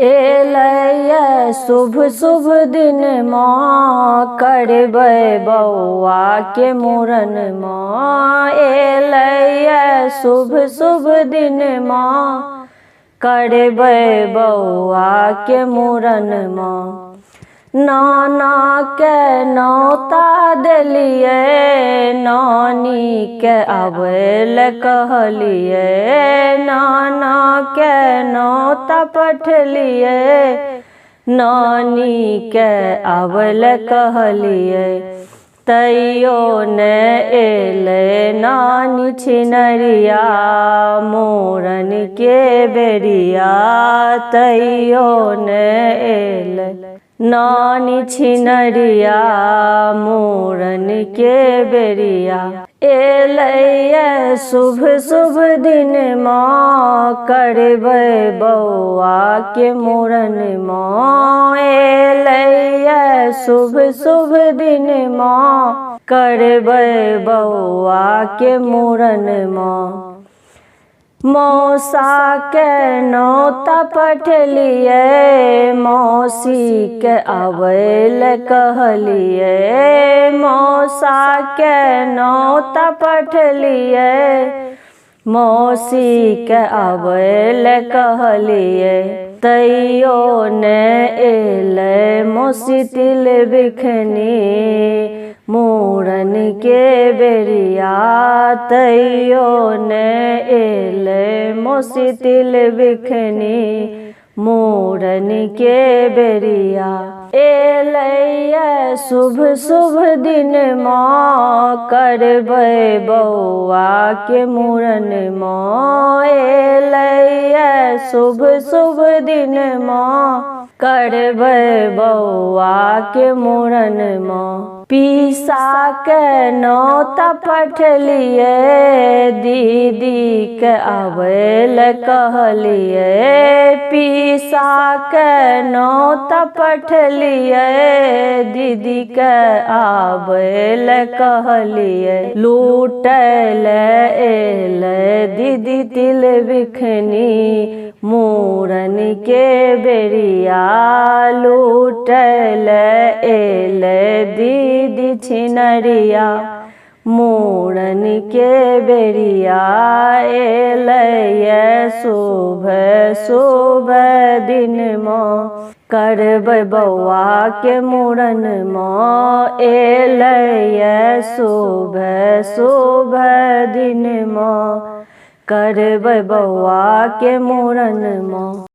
एलैया शुभ शुभ दिन माँ करबै बौआ के मूड़न माँ। एलैया शुभ शुभ दिन माँ करबै बौआ के मूड़न माँ। नाना के नौता देलियै नानी के आबैल कहलियै। नाना के नौता पठलियै नानी के आबैल कहलियै। तैयो ने एलै नानी छिनरिया मूड़न के बेरिया। तैयो ने एलै नानी छिनरिया मूड़न के बेरिया। एलैया शुभ शुभ दिन माँ करबै बौआ के मूड़न माँ। एलैया शुभ शुभ दिन माँ करबै बौआ के मूड़न माँ। मौसा के नौता पठलियै मौसी के आबैल कहलियै। मौसा के नौता पठलियै मौसी के आबैल कहलियै। तैयो ने एलै मौसी तिल बिखनी मूड़न के बेरिया। तैयो ने एलै मौसी तिल बिखनी मूड़न के बेरिया। एलैया शुभ शुभ दिन माँ करबै बौआ के मूड़न माँ। एलैया शुभ शुभ दिन माँ करबै बौआ के मूड़न माँ। पीसा के नौता पठलियै दीदी के आबैल कहलियै। पीसा के नौता पठलियै दीदी के आबैल कहलियै। लूटैल एलै दीदी तिल बिखनी मूड़न के बेरिया। लूटैल एलै दीदी छिनरिया मूड़न के बेरिया। एलैया शुभ शुभ दिन माँ करबै बौआ के मूड़न माँ। एलैया शुभ शुभ दिन माँ करबै बौआ के मूड़न माँ।